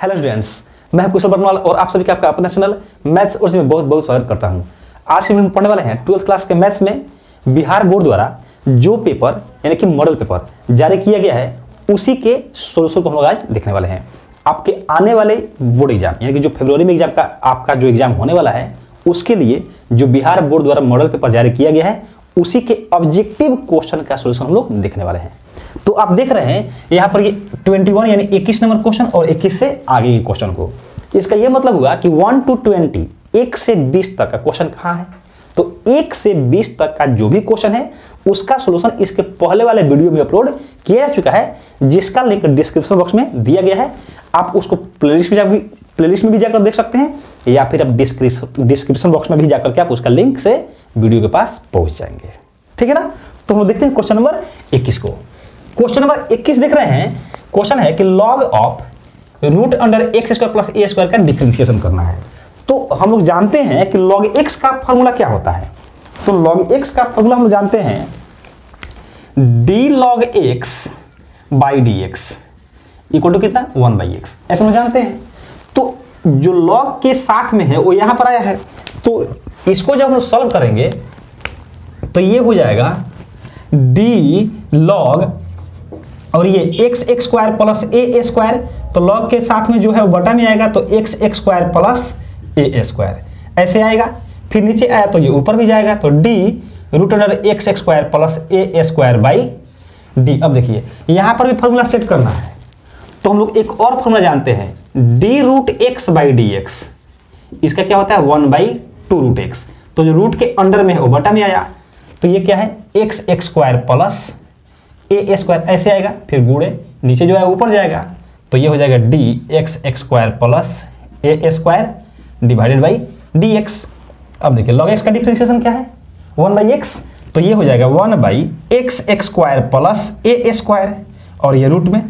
Hello students, मैं कुशल बरनवाल और आप सभी का आपका अपना चैनल मैथ्स और में बहुत बहुत स्वागत करता हूं। आज के हम पढ़ने वाले हैं 12th क्लास के मैथ्स में बिहार बोर्ड द्वारा जो पेपर यानी कि मॉडल पेपर जारी किया गया है उसी के सोल्यूशन को हम लोग आज देखने वाले हैं। आपके आने वाले बोर्ड एग्जाम यानी कि जो फरवरी में एग्जाम का आपका जो एग्जाम होने वाला है उसके लिए जो बिहार बोर्ड द्वारा मॉडल पेपर जारी किया गया है उसी के ऑब्जेक्टिव क्वेश्चन का सोल्यूशन हम लोग देखने वाले हैं। तो आप देख रहे हैं यहाँ पर ये 21 यानी 21 नंबर क्वेश्चन और 21 से आगे के क्वेश्चन को। इसका ये मतलब हुआ कि 1 to 20 1 से 20 तक का क्वेश्चन कहाँ है, तो 1 से 20 तक का जो भी क्वेश्चन है उसका सॉल्यूशन इसके पहले वाले वीडियो में अपलोड किया जा चुका है, जिसका लिंक डिस्क्रिप्शन बॉक्स में दिया गया है। आप उसको प्लेलिस्ट में भी जाकर देख सकते हैं या फिर आप डिस्क्रिप्शन बॉक्स में भी जाकर के आप उसका लिंक से वीडियो के पास पहुंच जाएंगे। ठीक है ना। तो हम देखते हैं क्वेश्चन नंबर 21 को। क्वेश्चन नंबर 21 देख रहे हैं। क्वेश्चन है कि log of root under x square plus a square का डिफरेंशिएशन करना है। तो हम लोग जानते हैं कि लॉग एक्स का फॉर्मूला क्या होता है। तो लॉग एक्स का फॉर्मूला हम लोग जानते हैं d log x by d x equal to कितना 1 बाई एक्स, ऐसे हम जानते हैं। तो जो लॉग के साथ में है वो यहां पर आया है, तो इसको जब हम लोग सॉल्व करेंगे तो ये हो जाएगा डी लॉग और ये x x square plus a square, तो लॉग के साथ में जो है वो बटा में आएगा तो x x square plus a square ऐसे आएगा। फिर नीचे आया तो ये ऊपर भी जाएगा तो d root under x x square plus a square by d. अब देखिए यहाँ पर भी फॉर्मूला सेट करना है, तो हम लोग एक और फॉर्मूला जानते हैं d root x by d x. इसका क्या होता है 1 बाई 2 रूट एक्स, तो जो रूट के अंडर में है वो बटा में आया तो ये क्या है x x square plus a square ऐसे आएगा। फिर गुणे नीचे जो है ऊपर जाएगा तो ये हो जाएगा D x x square plus a square divided by d x. अब देखिए लॉग एक्स का डिफरेंशिएशन क्या है 1 बाई एक्स, तो ये हो जाएगा 1 by x x square plus a square और ये रूट में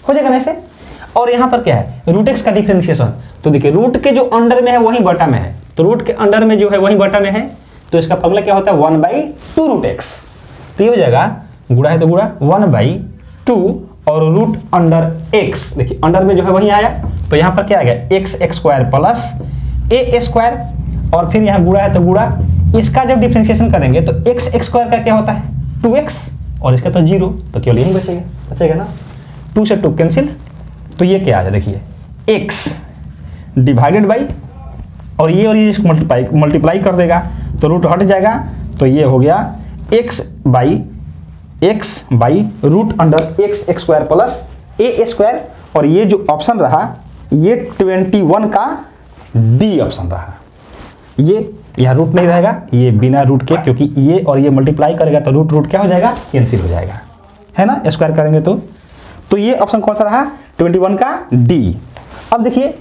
हो जाएगा ना ऐसे। और यहाँ पर क्या है रूट एक्स का डिफरेंशिएशन, तो देखिए रूट के जो अंडर में है वही बटा में है, तो रूट के अंडर में जो है वही बटा में है, तो इसका फॉर्मूला क्या होता है 1 बाई 2 रूट एक्स। तो ये हो जाएगा गुणा है तो गुणा 1 बाई 2 और रूट अंडर एक्स, देखिए अंडर में जो है वही आया तो यहाँ पर क्या आ गया x x square plus a square और फिर यहाँ गुणा है तो गुणा, इसका जब डिफरेंशिएशन करेंगे तो एक्स एक्स स्क्वायर का क्या होता है 2x और इसका तो 0, तो केवल यही बचेगा ना, 2 से 2 कैंसिल, तो ये क्या आ जाए देखिए x डिवाइडेड बाई और ये इसको मल्टीप्लाई कर देगा तो रूट हट जाएगा तो ये हो गया x by root under x x square plus a square और ये जो ऑप्शन रहा ये 21 का डी ऑप्शन रहा। ये यहाँ रूट नहीं रहेगा, ये बिना रूट के, क्योंकि ये और ये मल्टीप्लाई करेगा तो रूट रूट क्या हो जाएगा कैंसिल हो जाएगा, है ना, स्क्वायर करेंगे तो ये ऑप्शन कौन सा रहा 21 का डी। अब देखिए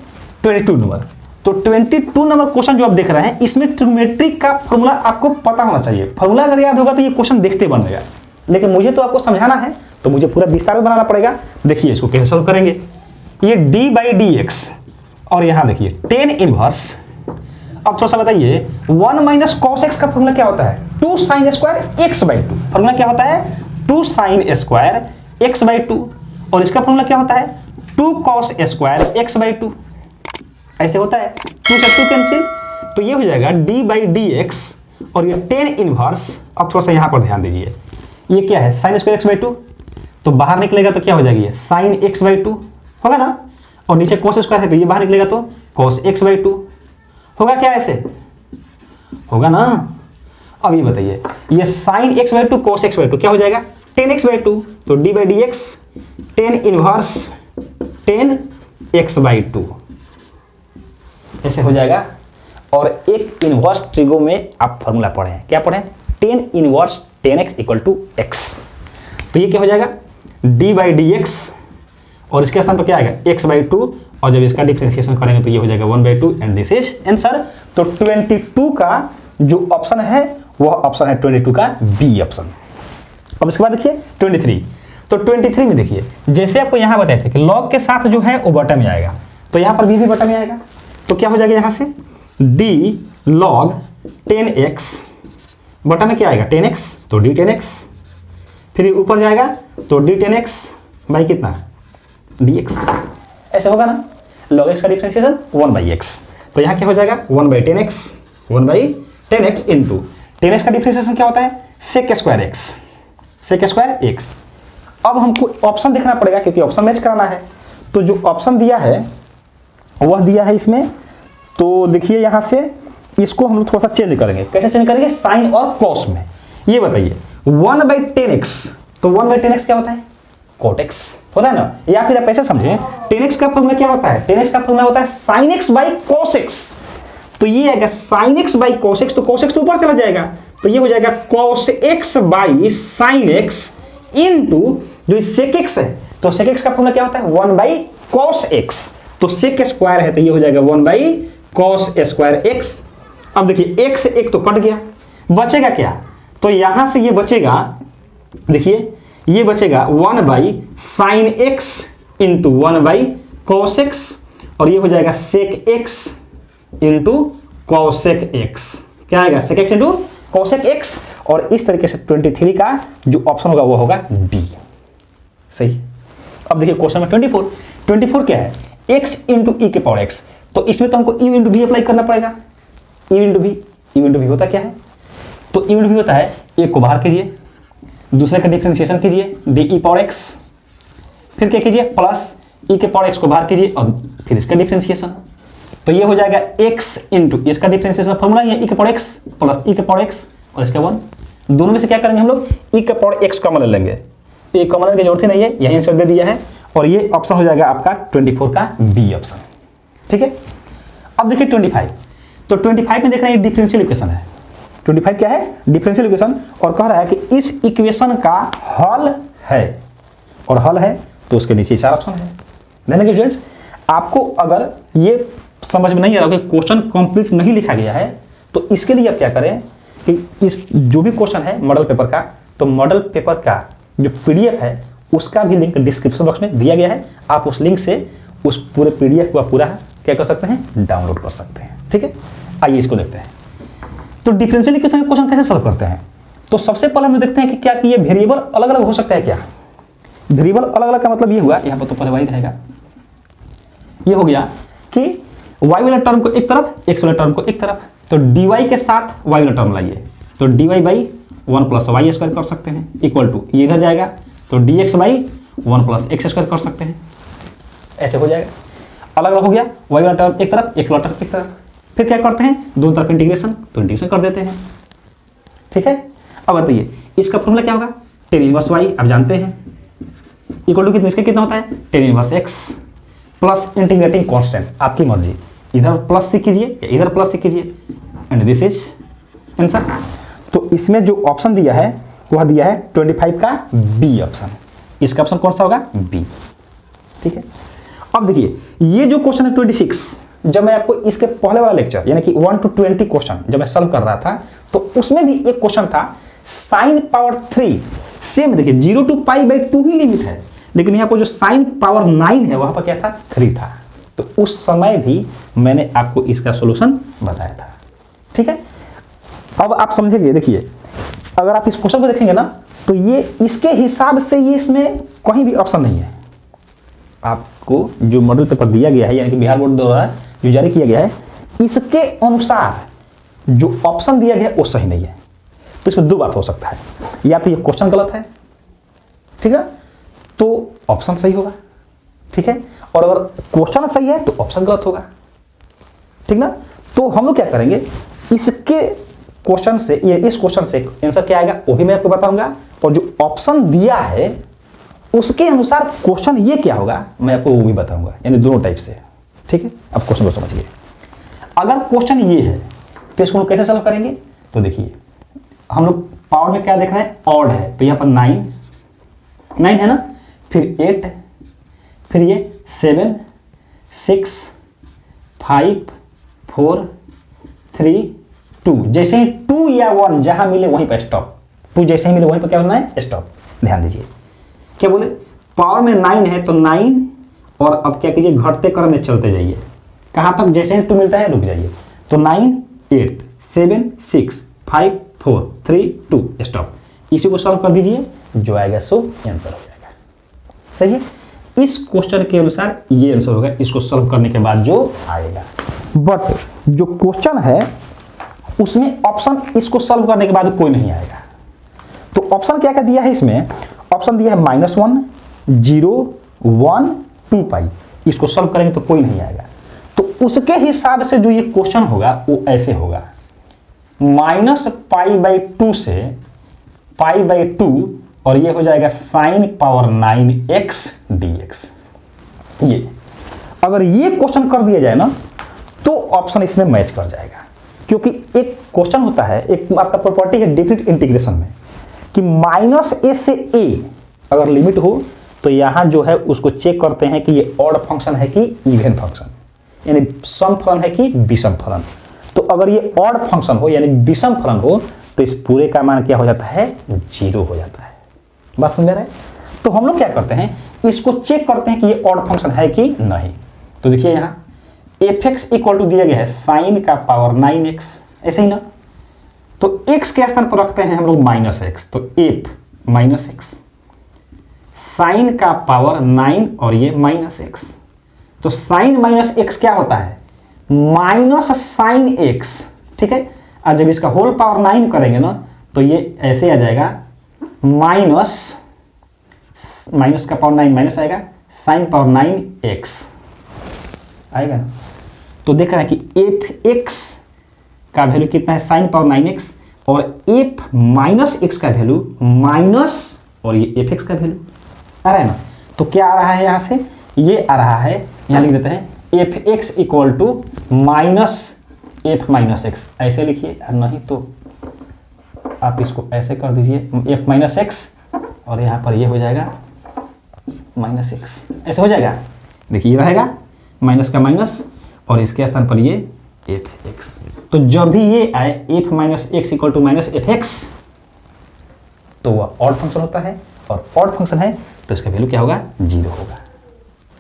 22 नंबर, तो 22 नंबर क्वेश्चन जो आप देख रहे हैं इसमें ट्रिग्नोमेट्री का फॉर्मूला आपको पता होना चाहिए। फॉर्मूला अगर याद होगा तो ये क्वेश्चन देखते बनेगा, लेकिन मुझे तो आपको समझाना है तो मुझे पूरा विस्तार में बनाना पड़ेगा। देखिए इसको कैसे सॉल्व करेंगे, ये d बाई डी एक्स और यहाँ देखिए टेन इनवर्स। अब थोड़ा सा बताइए 1 माइनस कॉस एक्स का फॉर्मूला क्या होता है 2 sine square x by 2। Formula क्या होता है 2 साइन स्क्वायर एक्स बाई 2 और इसका फॉर्मूला क्या होता है 2 कॉस स्क्वायर एक्स बाई 2 ऐसे होता है, 2 से 2 कैंसिल, तो ये हो जाएगा d बाई डी एक्स और ये टेन इनवर्स। अब थोड़ा सा यहाँ पर ध्यान दीजिए, ये क्या है साइन स्क्वायर एक्स बाई 2, तो बाहर निकलेगा तो क्या हो जाएगी साइन एक्स बाई 2 होगा ना, और नीचे कॉस स्क्वायर है तो ये बाहर निकलेगा तो कॉस एक्स बाई 2 होगा, क्या ऐसे होगा ना। अब ये बताइए ये sine x by 2 cos x by 2 क्या हो जाएगा टेन एक्स बाई 2, तो D by d x tan inverse tan x by 2 ऐसे हो जाएगा। और एक इनवर्स ट्रिगो में आप फॉर्मूला पढ़े हैं, क्या पढ़े tan inverse 10x equal to x, तो ये क्या हो जाएगा d बाई डी एक्स और इसके स्थान पर क्या आएगा x बाई 2 और जब इसका डिफरेंशिएशन करेंगे तो ये हो जाएगा 1 by 2 and this is answer. तो 22 का जो ऑप्शन है वह ऑप्शन है 22 का बी ऑप्शन। अब इसके बाद देखिए 23, तो 23 में देखिए जैसे आपको यहाँ बताए थे कि लॉग के साथ जो है वो बटा में आएगा, तो यहाँ पर भी बटा में आएगा, तो क्या हो जाएगा यहाँ से d log 10x बटा में क्या आएगा 10x, तो d 10x, फिर ऊपर जाएगा तो d 10x बाई कितना dx ऐसे होगा ना, log x का डिफरेंशिएशन 1/x, तो यहाँ क्या हो जाएगा 1/10x, 1/10x इंटू 10x का डिफरेंशिएशन क्या होता है sec square x, sec square x। अब हमको ऑप्शन देखना पड़ेगा क्योंकि ऑप्शन मैच कराना है। तो जो ऑप्शन दिया है वह दिया है इसमें, तो देखिए यहाँ से इसको हम लोग थोड़ा सा चेंज करेंगे। कैसे चेंज करेंगे, साइन और कॉस में। ये बताइए 1/10x, तो 1/10x क्या होता है cot x होता है ना, या फिर आप ऐसे समझें 10x का फॉर्मूला क्या होता है, 10x का फॉर्मूला होता है sin x by cos x। तो ये आएगा sin x by cos x, तो cos x तो ऊपर चला जाएगा, तो ये हो जाएगा cos x by sin x into जो sec x है, तो sec x का फॉर्मूला क्या होता है 1/cos x, तो sec स्क्वायर है तो ये हो जाएगा 1/cos स्क्वायर x। अब देखिए x से एक तो कट गया, बचेगा क्या, तो यहां से ये बचेगा, देखिए ये बचेगा 1/sin x into 1/cos x, और ये हो जाएगा sec x into cosec x। क्या आएगा sec x into cosec x, और इस तरीके से 23 का जो ऑप्शन होगा वो होगा D। सही। अब देखिए क्वेश्चन में 24 क्या है, x इंटू e के पावर x, तो इसमें तो हमको e इंटू v अप्लाई करना पड़ेगा। e इंटू v होता क्या है, तो e इंटू v होता है एक को बाहर कीजिए, दूसरे का डिफरेंशिएशन कीजिए डी पावर x, फिर क्या कीजिए प्लस e के पावर x को बाहर कीजिए और फिर इसका डिफरेंशिएशन, तो ये हो जाएगा x इंटू इसका डिफरेंशिएशन फॉर्मूला ये e के पावर x प्लस e के पावर x और इसका 1, दोनों में से क्या करेंगे हम लोग e के पावर x कॉमन ले लेंगे, ये कॉमन लेने की जरूरत ही नहीं है, यही आंसर दे दिया है, और ये ऑप्शन हो जाएगा आपका 24 का बी ऑप्शन। ठीक है। अब देखिए 25, तो 25 में देख रहे हैं डिफरेंशियल इक्वेशन है, 25 क्या है डिफरेंशियल इक्वेशन, और कह रहा है कि इस इक्वेशन का हल है, और हल है तो उसके नीचे 4 ऑप्शन है। देखिए स्टूडेंट्स, आपको अगर ये समझ में नहीं आ रहा कि क्वेश्चन कंप्लीट नहीं लिखा गया है, तो इसके लिए आप क्या करें कि इस जो भी क्वेश्चन है मॉडल पेपर का, तो मॉडल पेपर का जो पीडीएफ है उसका भी लिंक डिस्क्रिप्शन बॉक्स में दिया गया है, आप उस लिंक से उस पूरे पीडीएफ को पूरा क्या कर सकते हैं, डाउनलोड कर सकते हैं। ठीक है, आइए इसको देखते हैं। तो डिफरेंशियल इक्वेशन का क्वेश्चन कैसे सॉल्व करते हैं, तो सबसे पहले हम देखते हैं कि क्या कि ये वेरिएबल अलग अलग हो सकता है क्या। वेरिएबल अलग अलग का मतलब ये हुआ, यहाँ पर तो पहले वाई रहेगा, ये हो गया कि y वाला टर्म को एक तरफ, x वाला टर्म को एक तरफ, तो dy के साथ y वाला टर्म लाइए, तो dy by 1 plus y square कर सकते हैं, इक्वल टू ये इधर जाएगा तो dx by 1 plus x square कर सकते हैं, ऐसे हो जाएगा। अलग अलग हो गया, y वाला टर्म एक तरफ, x वाला टर्म एक तरफ, फिर क्या करते हैं दोनों तरफ इंटीग्रेशन, तो इंटीग्रेशन कर देते हैं। ठीक है। अब बताइए इसका फॉर्मूला क्या होगा, tan इनवर्स y आप जानते हैं, इक्वल टू कितना, इसका कितना होता है tan inverse x plus integrating constant, आपकी मर्जी, इधर प्लस से कीजिए या इधर प्लस से कीजिए, एंड दिस इज आंसर। तो इसमें जो ऑप्शन दिया है वह दिया है 25 का बी ऑप्शन, इसका ऑप्शन कौन सा होगा बी। ठीक है। अब देखिए ये जो क्वेश्चन है 26, जब मैं आपको इसके पहले वाला लेक्चर यानी कि 1 to 20 क्वेश्चन जब मैं सॉल्व कर रहा था, तो उसमें भी एक क्वेश्चन था sin पावर 3, सेम देखिए 0 to π/2 ही लिमिट है, लेकिन यहाँ पर जो sin पावर 9 है वहां पर क्या था 3 था, तो उस समय भी मैंने आपको इसका सॉल्यूशन बताया था। ठीक है। अब आप समझेंगे, देखिए अगर आप इस क्वेश्चन को देखेंगे ना, तो ये इसके हिसाब से ये इसमें कहीं भी ऑप्शन नहीं है, आपको जो मॉडल पेपर दिया गया है यानी कि बिहार बोर्ड द्वारा जो जारी किया गया है, इसके अनुसार जो ऑप्शन दिया गया वो सही नहीं है। तो इसमें दो बात हो सकता है, या तो ये क्वेश्चन गलत है, ठीक है, तो ऑप्शन सही होगा, ठीक है, और अगर क्वेश्चन सही है तो ऑप्शन गलत होगा, ठीक ना। तो हम लोग क्या करेंगे, इसके क्वेश्चन से ये इस क्वेश्चन से आंसर क्या आएगा वो भी मैं आपको बताऊंगा, और जो ऑप्शन दिया है उसके अनुसार क्वेश्चन ये क्या होगा मैं आपको वो भी बताऊंगा, यानी दोनों टाइप से। ठीक है। अब क्वेश्चन को समझिए, अगर क्वेश्चन ये है तो इसको हम कैसे सॉल्व करेंगे, तो देखिए हम लोग पावर में क्या देख रहे हैं, ऑड है, तो यहाँ पर 9 है ना, फिर 8, फिर ये 7 6 5 4 3 2, जैसे ही 2 या 1 जहां मिले वहीं पर स्टॉप, 2 जैसे ही मिले वहीं पर क्या होना है स्टॉप। ध्यान दीजिए क्या बोले, पावर में 9 है तो 9, और अब क्या कीजिए घटते क्रम में चलते जाइए, कहां तक जैसे ही 2 मिलता है रुक जाइए, तो 9 8 7 6 5 4 3 2 स्टॉप, इसी को सॉल्व कर दीजिए, जो आएगा सो आंसर हो जाएगा। सही है। इस क्वेश्चन के अनुसार ये आंसर होगा, इसको सॉल्व करने के बाद जो आएगा। बट जो क्वेश्चन है उसमें ऑप्शन इसको सॉल्व करने के बाद कोई नहीं आएगा। तो ऑप्शन क्या क्या दिया है इसमें? ऑप्शन दिया है -1, 0, 1, 2 पाई। इसको सॉल्व करेंगे तो कोई नहीं आएगा। तो उसके हिसाब से जो ये क्वेश्चन होगा वो ऐसे होगा, -π/2 से π/2 और ये हो जाएगा sin पावर 9x dx। ये अगर ये क्वेश्चन कर दिया जाए ना तो ऑप्शन इसमें मैच कर जाएगा, क्योंकि एक क्वेश्चन होता है, एक आपका प्रॉपर्टी है डेफिनेट इंटीग्रेशन में कि -a से a अगर लिमिट हो तो यहां जो है उसको चेक करते हैं कि ये ऑड फंक्शन है कि इवन फंक्शन, यानी सम फलन है कि विषम फलन। तो अगर ये ऑड फंक्शन हो यानी विषम फलन हो तो इस पूरे का मान क्या हो जाता है? 0 हो जाता है। बात समझ रहे हैं? तो हम लोग क्या करते हैं, इसको चेक करते हैं कि ये ऑड फंक्शन है कि नहीं। तो देखिए यहां fx इक्वल टू दिया गया है sin का पावर 9x, ऐसे ही ना। तो x के स्थान पर रखते हैं हम लोग -x, तो f -x sin का पावर 9 और ये -x, तो sin -x क्या होता है? -sin x, ठीक है। और जब इसका होल पावर 9 करेंगे ना तो ये ऐसे आ जाएगा, माइनस का पावर 9 माइनस आएगा, sin पावर 9x आएगा ना। तो देख रहा है कि fx का वैल्यू कितना है? sin पावर 9x, और f -x का वैल्यू माइनस और ये fx का वैल्यू आ रहा है ना। तो क्या आ रहा है यहां से? ये आ रहा है, यहां लिख देते हैं fx इक्वल टू -f-x, ऐसे लिखिए, नहीं तो आप इसको ऐसे कर दीजिए f-x और यहां पर ये हो जाएगा -x, ऐसे हो जाएगा। देखिए ये रहेगा माइनस का माइनस और इसके स्थान पर ये fx। तो जब भी ये आए f-x इक्वल टू -fx तो वह ऑड फंक्शन होता है, और ऑड फंक्शन है तो इसका वैल्यू क्या होगा? 0 होगा।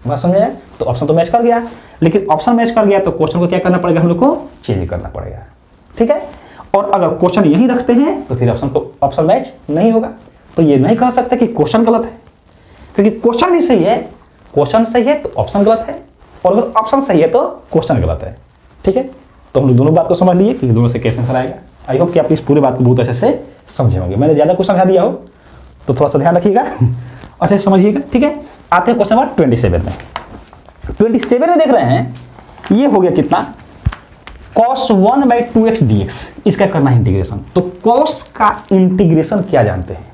बात समझ आया? तो ऑप्शन तो मैच कर गया, लेकिन ऑप्शन मैच कर गया तो क्वेश्चन को क्या करना पड़ेगा? हम लोग को चेंज करना पड़ेगा, ठीक है। और अगर क्वेश्चन यही रखते हैं तो फिर ऑप्शन मैच नहीं होगा। तो ये नहीं कह सकते कि क्वेश्चन गलत है, क्योंकि क्वेश्चन भी सही है, क्वेश्चन सही है तो ऑप्शन गलत है, और अगर ऑप्शन सही है तो क्वेश्चन गलत है, ठीक है। तो हम लोग दोनों बात को समझ लिए कि दोनों से कैसे आंसर आएगा। आई होप कि आप इस पूरे बात को बहुत अच्छे से समझे होंगे। मैंने ज़्यादा कुछ समझा दिया हो तो थोड़ा सा ध्यान रखिएगा, अच्छे से समझिएगा, ठीक है। आते हैं क्वेश्चन नंबर 27 में। 27 में देख रहे हैं, ये हो गया कितना? cos 1/2x dx, इसका करना है इंटीग्रेशन। तो cos का इंटीग्रेशन क्या जानते हैं?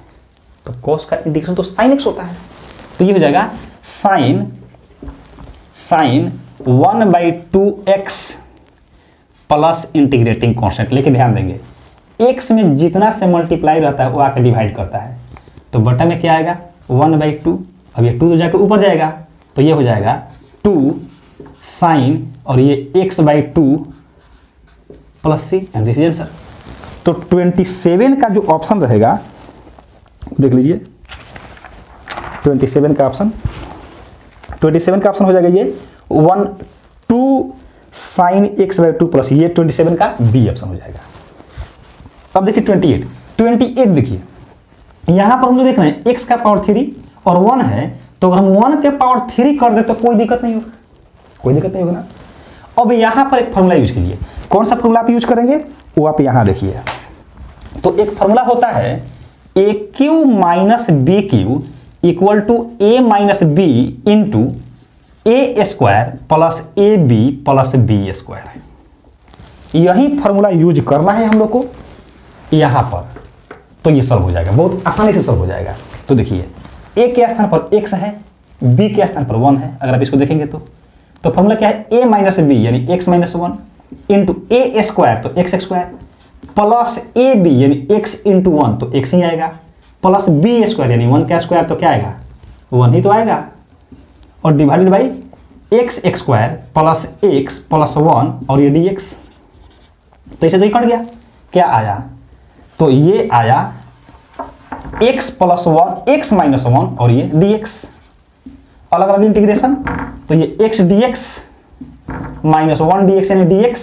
तो cos का इंटीग्रेशन तो sin x होता है, तो ये हो जाएगा sin 1/2x plus integrating constant. लेकिन ध्यान देंगे x में जितना से मल्टीप्लाई रहता है वो आकर डिवाइड करता है, तो बटा में क्या आएगा? 1/2। अब ये 2 तो जाकर ऊपर जाएगा, तो ये हो जाएगा 2 sin और ये x/2 plus c, and this is answer. तो 27 का जो ऑप्शन रहेगा देख लीजिए, 27 का ऑप्शन हो जाएगा ये 2 sin x/2 प्लस ये 27 का बी ऑप्शन हो जाएगा। अब देखिए 28 देखिए, यहां पर हम लोग देख रहे हैं x का पावर 3 और 1 है, तो अगर हम 1 के पावर 3 कर दे तो कोई दिक्कत नहीं होगा, कोई दिक्कत नहीं होगा ना। अब यहां पर एक फॉर्मूला यूज कीजिए। कौन सा फॉर्मूला आप यूज करेंगे वो आप यहां देखिए। तो एक फॉर्मूला होता है AQ minus BQ equal to A minus B into A square plus AB plus B square. यही फॉर्मूला यूज करना है हम लोग को यहां पर, तो ये सॉल्व हो जाएगा, बहुत आसानी से सॉल्व हो जाएगा। तो देखिए A के स्थान पर x है, B के स्थान पर 1 है। अगर आप इसको देखेंगे तो फॉर्मूला क्या है? A माइनस B यानी x minus 1 into A square तो x स्क्वायर प्लस AB यानी x इंटू 1 तो x ही आएगा, प्लस B स्क्वायर यानी 1 का स्क्वायर तो क्या आएगा? 1 ही तो आएगा, और divided by x square plus x plus 1 और ये dx। तो इसे तो ये कट गया, क्या आया? तो ये आया x प्लस 1 x माइनस 1 और ये dx। अलग अलग इंटीग्रेशन, तो ये x dx माइनस 1 dx यानी dx,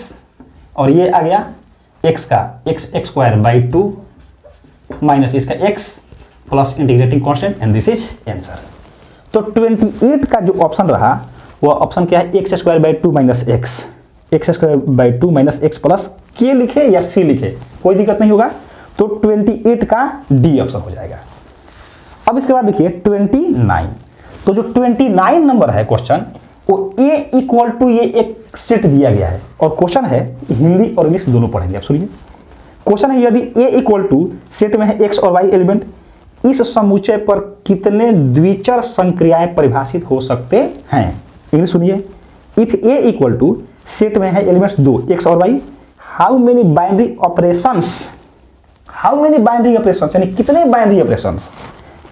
और ये आ गया x का x स्क्वायर बाई 2 माइनस इसका x plus integrating constant, and this is answer. तो 28 का जो ऑप्शन रहा वो ऑप्शन क्या है, x square by 2 minus x, x square by 2 minus x plus के लिखे या सी लिखे कोई दिक्कत नहीं होगा। तो 28 का डी ऑप्शन हो जाएगा। अब इसके बाद देखिए 29, तो जो 29 नंबर है क्वेश्चन वो ए इक्वल टू ये एक सेट दिया गया है और क्वेश्चन है हिंदी और इंग्लिश दोनों पढ़ेंगे। आप सुनिए, क्वेश्चन है यदि ए इक्वल टू सेट में है एक्स और वाई एलिमेंट, इस समुच्चय पर कितने द्विचर संक्रियाएं परिभाषित हो सकते हैं। इंग्लिश सुनिए, if a equal to set में है एलिमेंट्स 2 एक्स और y, how many binary operations, how many binary operations यानी कितने binary operations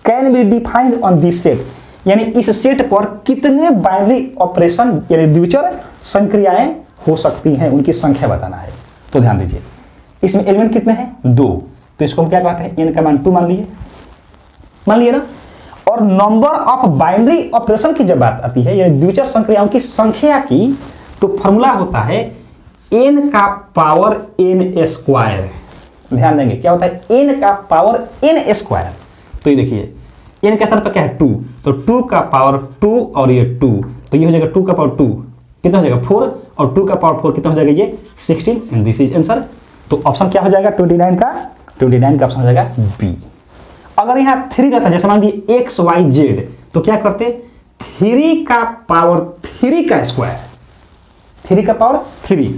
can be defined on this set, यानी इस सेट पर कितने बाइनरी ऑपरेशन यानी द्विचर संक्रियाएं हो सकती हैं, उनकी संख्या बताना है। तो ध्यान दीजिए, इसमें एलिमेंट कितने हैं 2, तो इसको हम क्या कहते हैं, एन का मान 2 मान लिए ना। और नंबर ऑफ बाइनरी ऑपरेशन की जब बात आती है यानी द्विचर संक्रियाओं की संख्या की, तो फॉर्मूला होता है n का पावर n स्क्वायर। ध्यान देंगे क्या होता है, n का पावर n स्क्वायर। तो ये देखिए n के स्थान पर क्या है 2, तो 2 का पावर 2 और ये 2, तो ये हो जाएगा 2 का पावर 2 कितना हो जाएगा 4, और 2 का पावर 4 कितना हो जाएगा ये 16, एंड दिस इज आंसर। तो ऑप्शन क्या हो जाएगा 29 का ऑप्शन हो जाएगा बी। अगर यहाँ 3 रहता जैसे मान लीजिए एक्स वाई जेड, तो क्या करते 3 का पावर 3 का स्क्वायर, 3 का पावर 3,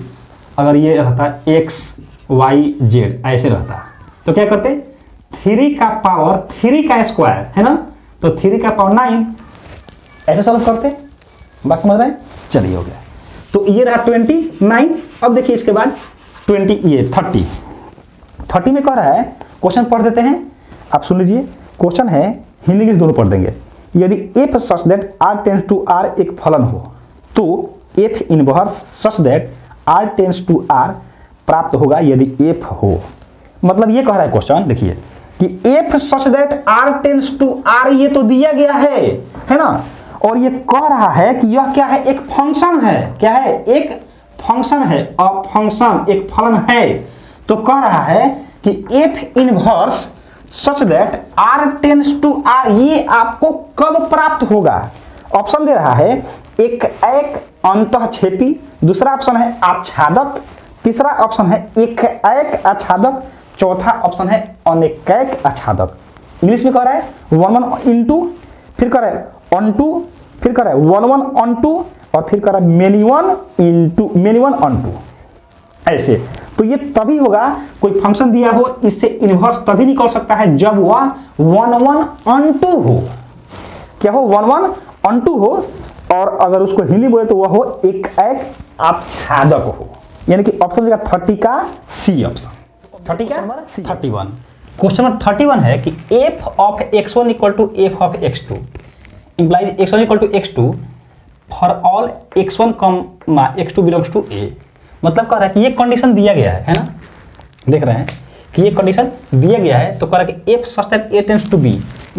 अगर ये रहता एक्स वाई जेड ऐसे रहता तो क्या करते 3 का पावर 3 का स्क्वायर है ना, तो 3 का पावर 9 ऐसे सॉल्व करते। बात समझ रहे हैं, चलिए हो गया। तो ये रहा 29। अब देखिए इसके बाद 30 में कह रहा है, क्वेश्चन पढ़ देते हैं, आप सुन लीजिए। क्वेश्चन है हिंदी इंग्लिश दोनों पढ़ देंगे। यदि f such that R tends to R एक फलन हो तो f inverse such that R tends to R प्राप्त होगा यदि एफ हो। मतलब ये कह रहा है क्वेश्चन, देखिए कि f such that R tends to R ये तो दिया गया है ना, और ये कह रहा है कि यह क्या है, एक फंक्शन है। क्या है, एक फंक्शन है, अ फंक्शन एक फलन है। तो कह रहा है कि f inverse such that R tends to R ये आपको कब प्राप्त होगा। ऑप्शन दे रहा है एक अंतःक्षेपी, दूसरा ऑप्शन है आच्छादक, तीसरा ऑप्शन है एक आच्छादक, चौथा ऑप्शन है अनेकैक आच्छादक। इंग्लिश में कह रहा है 1 into, फिर कह रहा है on to, फिर कह रहा है 1 on to, और फिर कह रहा है many one on to। ऐसे तो ये तभी होगा, कोई फंक्शन दिया हो इससे इनवर्स तभी निकल सकता है जब वह 1 on to हो। क्या हो, 1 on to हो, और अगर उसको हिंदी बोले तो वह हो एक आच्छादक हो। यानी कि ऑप्शन 30 का सी ऑप्शन। 30 का 31। क्वेश्चन नंबर 31 है कि f of x1 equal to f of x2 implies x1 equal to x2 for all x1 comma x2 belongs to a। मतलब कह रहा है कि ये कंडीशन दिया गया है ना, देख रहे हैं कि ये कंडीशन दिया गया है। तो कह रहा है कि f such that a tends to b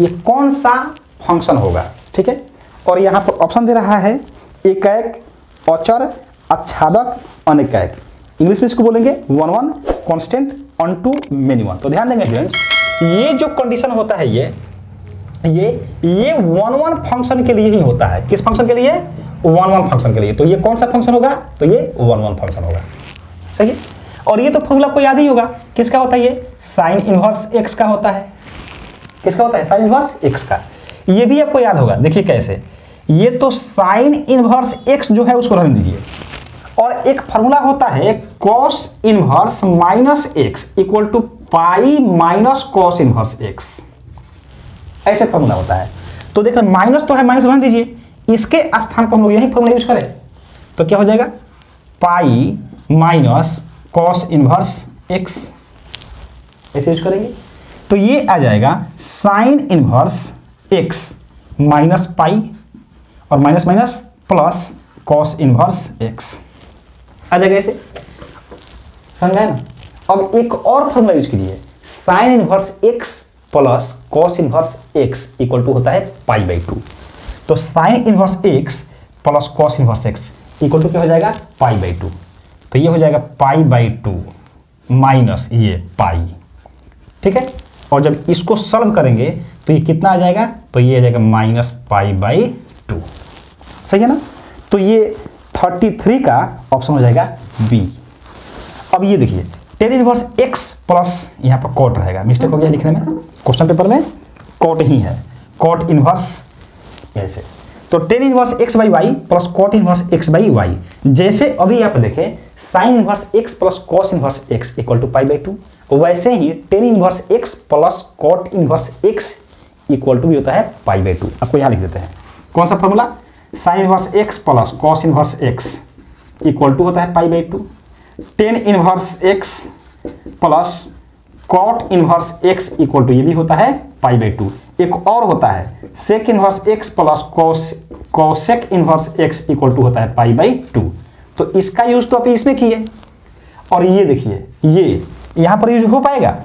ये कौन सा फंक्शन होगा, ठीक है। और यहाँ पर ऑप्शन दे रहा है एकैक, अचर, आच्छादक, अनेकैक। इंग्लिश में इसको बोलेंगे 1 constant on to many one. तो ध्यान देंगे फ्रेंड्स, ये जो कंडीशन होता है ये 1 फंक्शन के लिए ही होता है। किस फंक्शन के लिए, 1 फंक्शन के लिए। तो ये कौन सा फंक्शन होगा, तो ये 1 फंक्शन होगा, सही है। और ये तो फॉर्मूला को याद ही होगा, किसका होता है, ये साइन इनवर्स एक्स का होता है। किसका होता है, साइन इनवर्स एक्स का। ये भी आपको याद होगा, देखिए कैसे, ये तो साइन इनवर्स एक्स जो है उसको रहने दीजिए, और एक फॉर्मूला होता है cos inverse minus x equal to pi minus cos inverse x, ऐसे फॉर्मूला होता है। तो देखिए माइनस तो है, माइनस रहने दीजिए, इसके स्थान पर हम लोग यही फॉर्मूला यूज करें तो क्या हो जाएगा, pi minus cos inverse x, ऐसे यूज करेंगे। तो ये आ जाएगा sine inverse x minus pi और minus minus plus cos inverse x आ जाएगा, ऐसे समझा ना। अब एक और फॉर्मूला यूज कीजिए, sine inverse x plus cos inverse x equal to होता है पाई बाई 2। तो sine inverse x plus cos inverse x equal to क्या हो जाएगा, पाई बाई 2। तो ये हो जाएगा पाई बाई 2 माइनस ये पाई, ठीक है। और जब इसको सॉल्व करेंगे तो ये कितना आ जाएगा, तो ये आ जाएगा -π/2। सही है ना। तो ये 33 का ऑप्शन हो जाएगा बी। अब ये देखिए tan इनवर्स x प्लस यहाँ पर कॉट रहेगा, मिस्टेक हो गया लिखने में, क्वेश्चन पेपर में कॉट ही है, कॉट इनवर्स ऐसे। तो tan inverse x/y plus cot inverse x/y, जैसे अभी आप देखें sine inverse x plus cos inverse x equal to π/2, वैसे ही tan inverse x plus cot inverse x equal to भी होता है π/2। आपको यहाँ लिख देते हैं कौन सा formula, sine inverse x plus cos inverse x equal to होता है π/2, tan inverse x plus cot inverse x equal to ये भी होता है π/2। एक और होता है sec inverse x plus cosec inverse x equal to होता है π/2। तो इसका यूज तो आप इसमें किए, और ये देखिए ये यहाँ पर यूज हो पाएगा।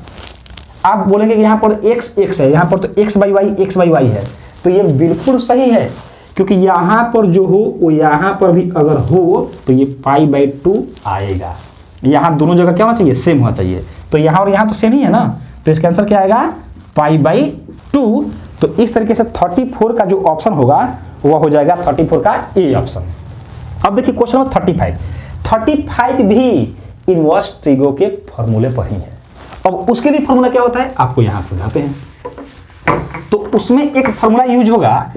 आप बोलेंगे कि यहाँ पर x है, यहाँ पर तो x/y है, तो ये बिल्कुल सही है, क्योंकि यहाँ पर जो हो वो यहाँ पर भी अगर हो तो ये π/2 आएगा। यहाँ दोनों जगह क्या होना चाहिए, सेम होना चाहिए। तो यहाँ और यहाँ तो सेम ही है ना, तो इसका आंसर क्या आएगा π/2। तो इस तरीके से 34 का जो ऑप्शन होगा वह हो जाएगा 34 का ए ऑप्शन। अब देखिए क्वेश्चन नंबर 35 भी इनवर्स ट्रिगो के फॉर्मूले पर ही है। अब उसके लिए फॉर्मूला क्या होता है आपको यहाँ समझाते हैं। तो उसमें एक फॉर्मूला यूज होगा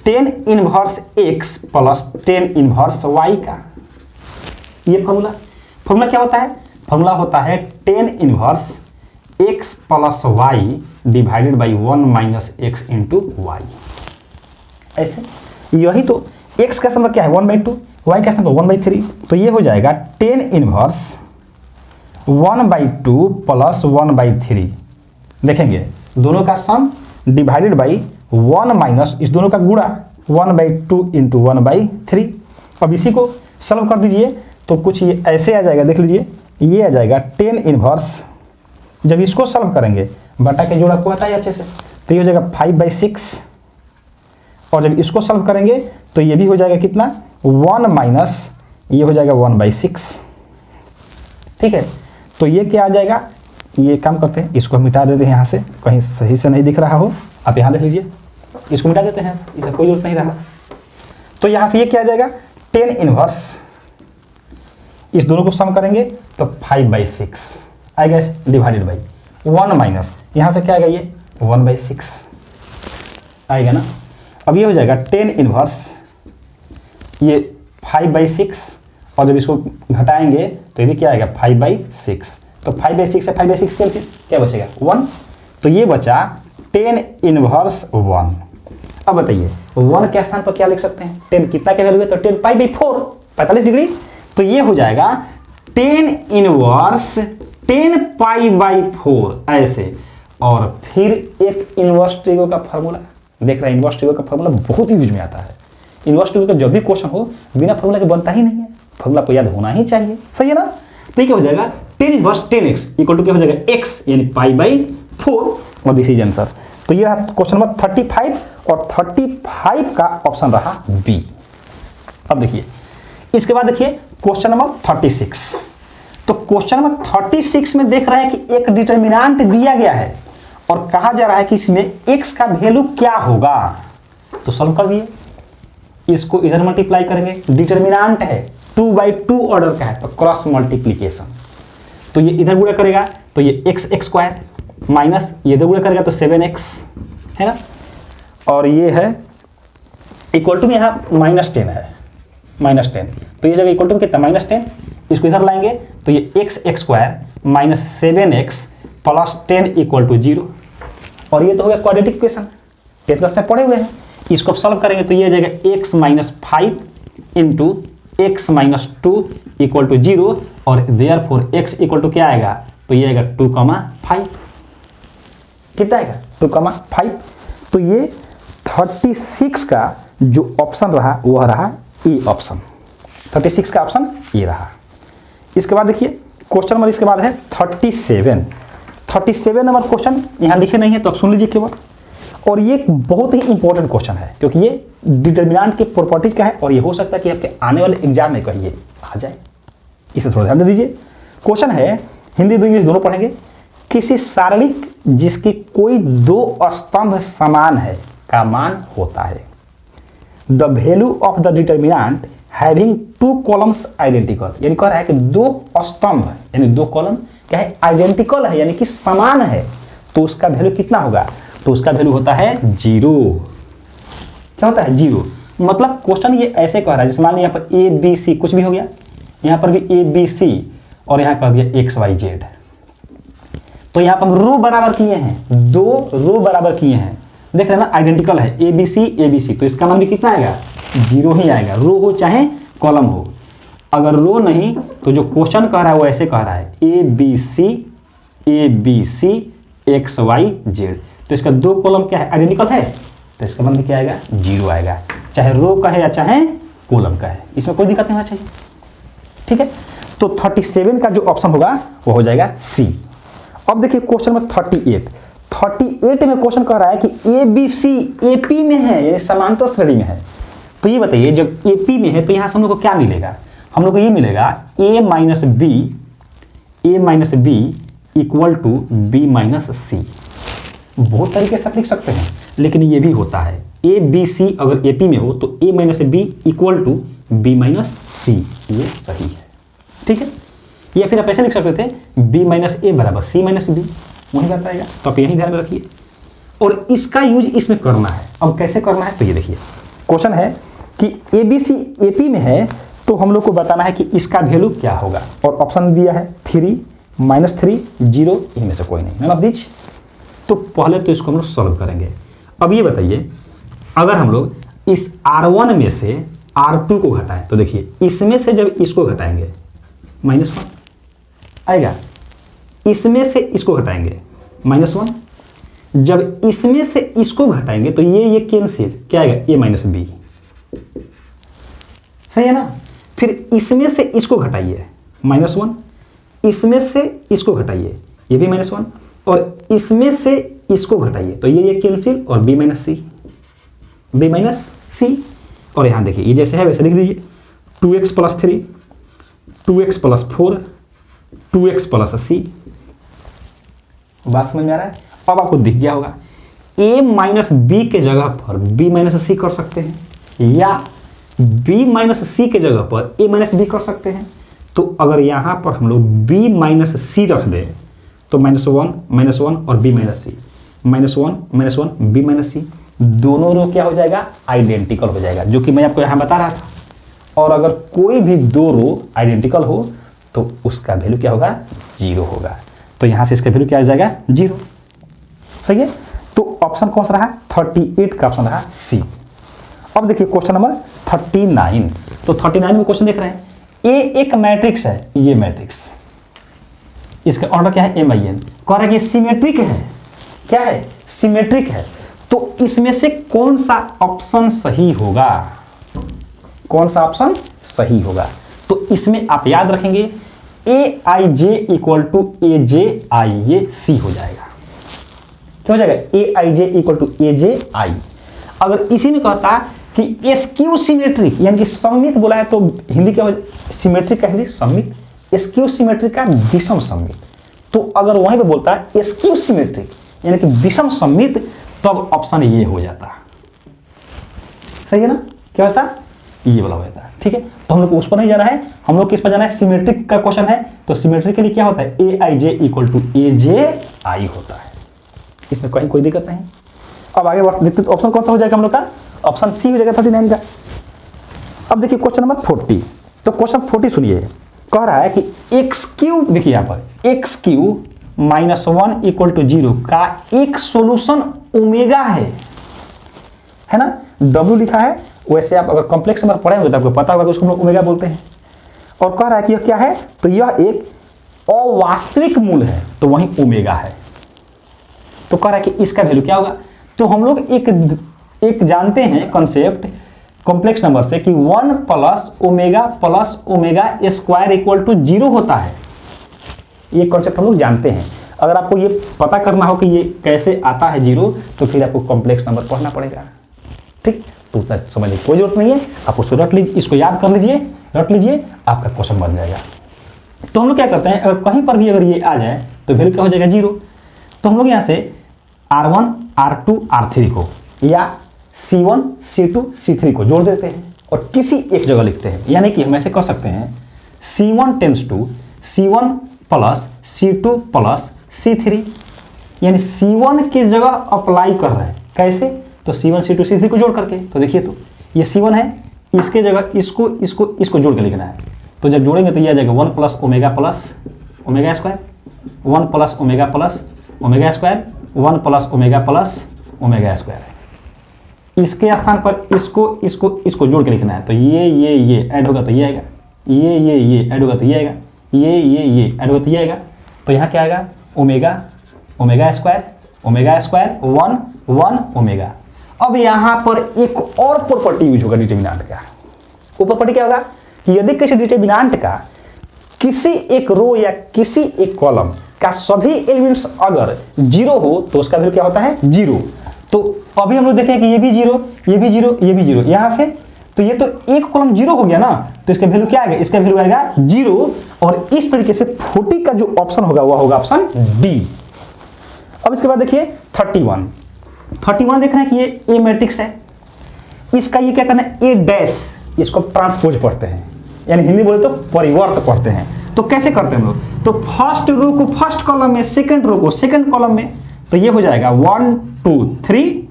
tan inverse x plus tan inverse y का। ये फॉर्मूला क्या होता है, फॉर्मूला होता है tan inverse x plus y divided by 1 minus x into y. ऐसे यही तो x का समय क्या है 1/2, y का समय 1/3, तो ये हो जाएगा tan इनवर्स 1/2 प्लस 1/3। देखेंगे दोनों का सम डिवाइडेड बाई 1 माइनस इस दोनों का गुणा 1/2 इंटू 1/3। अब इसी को सॉल्व कर दीजिए तो कुछ ये ऐसे आ जाएगा, देख लीजिए ये आ जाएगा tan इनवर्स, जब इसको सॉल्व करेंगे बटा के जोड़ा को आता है अच्छे से, तो ये हो जाएगा 5/6, और जब इसको सॉल्व करेंगे तो ये भी हो जाएगा कितना 1 माइनस ये हो जाएगा 1/6। ठीक है, तो ये क्या आ जाएगा, ये काम करते हैं इसको मिटा देते हैं यहाँ से, कहीं सही से नहीं दिख रहा हो आप यहाँ देख लीजिए, इसको मिटा देते हैं, इसका कोई जरूरत नहीं रहा। तो यहाँ से ये क्या आ जाएगा tan इनवर्स, इस दोनों को सम करेंगे तो 5/6 आएगा डिवाइडेड बाई 1 माइनस यहाँ से क्या आएगा ये 1/6 आएगा ना। अब ये हो जाएगा tan इनवर्स ये 5/6, और जब इसको घटाएंगे तो ये भी क्या आएगा 5/6, तो 5/6 से 5/6 क्या बचेगा 1, तो ये बचा tan इनवर्स 1। अब बताइए 1 के स्थान पर क्या लिख सकते हैं, tan कितना का वैल्यू है, तो tan π/4 45 डिग्री, तो ये हो जाएगा tan इनवर्स tan π/4 ऐसे। और फिर एक इनवर्स ट्रिगो का फार्मूला देख रहे हैं, इनवर्स ट्रिगो का फार्मूला बहुत यूज में आता है। इनवर्स ट्रिगो का जब भी क्वेश्चन हो बिना फार्मूला के बनता ही नहीं है, फार्मूला को याद होना ही चाहिए, सही है ना। तो ये क्या हो जाएगा tan inverse tan x equal to क्या हो जाएगा x यानी π/4, और दिस इज आंसर। तो ये रहा क्वेश्चन नंबर 35, और 35 का ऑप्शन रहा बी। अब देखिए इसके बाद देखिए क्वेश्चन नंबर 36। तो क्वेश्चन नंबर 36 में देख रहे हैं कि एक डिटर्मिनेंट दिया गया है और कहा जा रहा है कि इसमें x का वैल्यू क्या होगा। तो सॉल्व कर दिए, इसको इधर मल्टीप्लाई करेंगे, डिटर्मिनेंट है 2/2 ऑर्डर का है तो क्रॉस मल्टीप्लीकेशन, तो ये इधर गुणा करेगा तो ये x² माइनस ये इधर गुणा करेगा तो 7x है ना, और ये है इक्वल टू में यहाँ -10 है, -10, तो ये जगह इक्वल टू कितना -10, इसको इधर लाएंगे तो ये x² minus 7x plus 10 equal to 0, और ये तो हो गया क्वाड्रेटिक इक्वेशन 10th क्लास में पढ़े हुए हैं। इसको सॉल्व करेंगे तो ये आ जाएगा x minus 5 into x minus 2 equal to 0, और देयरफॉर x इक्वल टू क्या आएगा, तो ये आएगा 2,5, कितना आएगा 2,5। तो ये 36 का जो ऑप्शन रहा वह रहा ए ऑप्शन, 36 का ऑप्शन ये रहा। इसके बाद देखिए क्वेश्चन नंबर इसके बाद है 37 नंबर क्वेश्चन यहाँ लिखे नहीं है तो आप सुन लीजिए केवल, और ये बहुत ही इंपॉर्टेंट क्वेश्चन है क्योंकि ये डिटर्मिनेंट के प्रॉपर्टी का है, और ये हो सकता है कि आपके आने वाले एग्जाम में कहिए आ जाए, इसे थोड़ा ध्यान दे दीजिए। क्वेश्चन है, हिंदी इंग्लिश दोनों पढ़ेंगे। किसी सारणिक जिसकी कोई दो स्तंभ समान है का मान होता है। The value of the determinant having two columns identical, यानी कह रहा है कि दो स्तंभ यानी दो कॉलम क्या है, आइडेंटिकल है यानी कि समान है, तो उसका वैल्यू कितना होगा, तो उसका वैल्यू होता है 0। क्या होता है 0। मतलब क्वेश्चन ये ऐसे कह रहा है, जैसे मान लिया यहाँ पर ए बी सी कुछ भी हो गया, यहाँ पर भी ए बी सी और यहाँ कर दिया एक्स वाई जेड, तो यहाँ पर हम रो बराबर किए हैं, दो रो बराबर किए हैं, देख रहे हैं ना आइडेंटिकल है ए बी सी, तो इसका मान भी कितना आएगा 0 ही आएगा, रो हो चाहे कॉलम हो। अगर रो नहीं तो जो क्वेश्चन कह रहा है वो ऐसे कह रहा है A B C X Y Z, तो इसका दो कॉलम क्या है आइडेंटिकल है, तो इसका मान भी क्या आएगा 0 आएगा, चाहे रो का है या चाहे कॉलम का है, इसमें कोई दिक्कत नहीं होना चाहिए। ठीक है, तो 37 का जो ऑप्शन होगा वो हो जाएगा सी। अब देखिए क्वेश्चन नंबर 38 में क्वेश्चन कह रहा है कि ए बी सी एपी में है, यानी समांतर श्रेणी में है। तो ये बताइए जब एपी में है तो यहाँ से हम लोग को क्या मिलेगा, हम लोग को ये मिलेगा a minus B equal to B minus C. बहुत तरीके से आप लिख सकते हैं, लेकिन ये भी होता है ए बी सी अगर एपी में हो तो a minus B equal to B minus C, ये सही है। ठीक है, या फिर आप ऐसे लिख सकते थे b माइनस ए बराबर सी माइनस बी, वही बात आएगा, तो आप यही ध्यान में रखिए और इसका यूज इसमें करना है। अब कैसे करना है, तो ये देखिए क्वेश्चन है कि ए बी सी एपी में है, तो हम लोग को बताना है कि इसका वैल्यू क्या होगा, और ऑप्शन दिया है 3 -3 0, इनमें से कोई नहीं, नन ऑफ दिस। तो पहले तो इसको हम लोग सॉल्व करेंगे। अब ये बताइए अगर हम लोग इस R1 में से R2 को घटाएं, तो देखिए इसमें से जब इसको घटाएंगे -1 आएगा, इसमें से इसको घटाएंगे -1, जब इसमें से इसको घटाएंगे तो ये कैंसिल, क्या आएगा a माइनस बी, सही है ना। फिर इसमें से इसको घटाइए -1, इसमें से इसको घटाइए ये भी -1, और इसमें से इसको घटाइए तो ये कैंसिल और b माइनस सी, और यहां देखिए ये जैसे है वैसे लिख दीजिए 2x + 3 2x + 4 2x + c। बात समझ में आ रहा है। अब आपको दिख गया होगा a माइनस बी के जगह पर b माइनस सी कर सकते हैं, या b माइनस सी के जगह पर a माइनस बी कर सकते हैं। तो अगर यहां पर हम लोग b माइनस सी रख दें तो -1 और b माइनस सी, -1 b माइनस सी, दोनों रो क्या हो जाएगा आइडेंटिकल हो जाएगा, जो कि मैं आपको यहां बता रहा था। और अगर कोई भी दो रो आइडेंटिकल हो तो उसका वैल्यू क्या होगा 0 होगा, तो यहां से इसका वैल्यू क्या आ जाएगा 0। सही है, तो ऑप्शन कौन सा रहा 38 का ऑप्शन रहा सी। अब देखिए क्वेश्चन नंबर 39, तो 39 में क्वेश्चन देख रहे हैं ए एक मैट्रिक्स है, ये मैट्रिक्स इसका ऑर्डर क्या है m/n, कह रहा है कि सिमेट्रिक है, क्या है सिमेट्रिक है, तो इसमें से कौन सा ऑप्शन सही होगा, कौन सा ऑप्शन सही होगा। तो इसमें आप याद रखेंगे aij equal to aj i, ये सी हो जाएगा, क्या हो जाएगा aij equal to aj i। अगर इसी में कहता कि स्क्यू सिमेट्रिक यानी कि सममित बोला है तो हिंदी क्या हो, सिमेट्रिक का हिंदी सममित, स्क्यू सिमेट्रिक का विषम सममित। तो अगर वहीं पे बोलता है स्क्यू सिमेट्रिक यानी कि विषम सममित, तो अब ऑप्शन ये हो जाता, सही है ना, क्या होता ये वाला हो जाता है। ठीक है, तो हम लोग को उस पर नहीं जाना है, हम लोग किस पर जाना है, सिमेट्रिक का क्वेश्चन है, तो सिमेट्रिक के लिए क्या होता है aij equal to aj i होता है, इसमें कहीं कोई दिक्कत नहीं। अब आगे देखते हैं ऑप्शन कौन सा हो जाएगा हम लोग का, ऑप्शन सी हो जाएगा 39 का। अब देखिए क्वेश्चन नंबर 40, तो क्वेश्चन 40 सुनिए, कह रहा है कि एक्स क्यूब, देखिए यहाँ पर एक्स क्यूब -1 इक्वल टू 0 का एक सॉल्यूशन ओमेगा है ना, W लिखा है, वैसे आप अगर कॉम्प्लेक्स नंबर पढ़े होंगे तो आपको पता होगा कि उसको हम लोग ओमेगा बोलते हैं। और कह रहा है कि यह क्या है, तो यह एक अवास्तविक मूल है, तो वहीं ओमेगा है। तो कह रहा है कि इसका वैल्यू क्या होगा, तो हम लोग एक जानते हैं कॉन्सेप्ट कॉम्प्लेक्स नंबर से कि 1 + ओमेगा स्क्वायर इक्वल टू 0 होता है, ये कॉन्सेप्ट हम लोग जानते हैं। अगर आपको ये पता करना हो कि ये कैसे आता है 0, तो फिर आपको कॉम्प्लेक्स नंबर पढ़ना पड़ेगा। ठीक, तो उतना समझने की कोई जरूरत नहीं है, आप उसको रट लीजिए, इसको याद कर लीजिए, रट लीजिए, आपका क्वेश्चन बन जाएगा। तो हम लोग क्या करते हैं, अगर कहीं पर भी अगर ये आ जाए तो वैल्यू क्या हो जाएगा 0। तो हम लोग यहाँ से R1 R2 R3 को या C1 C2 C3 को जोड़ देते हैं और किसी एक जगह लिखते हैं, यानी कि हम ऐसे कर सकते हैं C1 tense to C1 plus C2 plus C3, यानी C1 की जगह अप्लाई कर रहे हैं। कैसे? तो C1 C2 C3 को जोड़ करके। तो देखिए, तो ये C1 है, इसके जगह इसको जोड़ के लिखना है। तो जब जोड़ेंगे तो ये आ जाएगा 1 plus omega square, 1 plus omega square, 1 plus omega square. इसके स्थान पर इसको जोड़ के लिखना है। तो ये ऐड होगा तो ये आएगा, ये ऐड होगा तो ये आएगा, ये ऐड होगा तो ये आएगा। तो यहाँ क्या आएगा? Omega square 1 omega. अब यहाँ पर एक और प्रॉपर्टी यूज होगा डिटरमिनेंट का। वो प्रॉपर्टी क्या होगा कि यदि किसी डिटरमिनेंट का किसी एक रो या किसी एक कॉलम का सभी एलिमेंट्स अगर 0 हो तो उसका वैल्यू क्या होता है? 0। तो अभी हम लोग देखें कि ये भी 0, ये भी 0, ये भी 0, यहाँ से तो ये तो एक कॉलम 0 हो गया ना, तो इसका वैल्यू क्या आएगा? इसका वैल्यू आएगा 0। और इस तरीके से 40 का जो ऑप्शन होगा वह होगा ऑप्शन डी। अब इसके बाद देखिए 31 देख रहे हैं कि ये ए मैट्रिक्स है, इसका ये क्या करना है? ए डैश, इसको ट्रांसपोज पढ़ते हैं, यानी हिंदी बोले तो परिवर्त पढ़ते हैं। तो कैसे करते हैं हम लोग? तो फर्स्ट रो को फर्स्ट कॉलम में, सेकंड रो को सेकंड कॉलम में, तो ये हो जाएगा 1 2 3।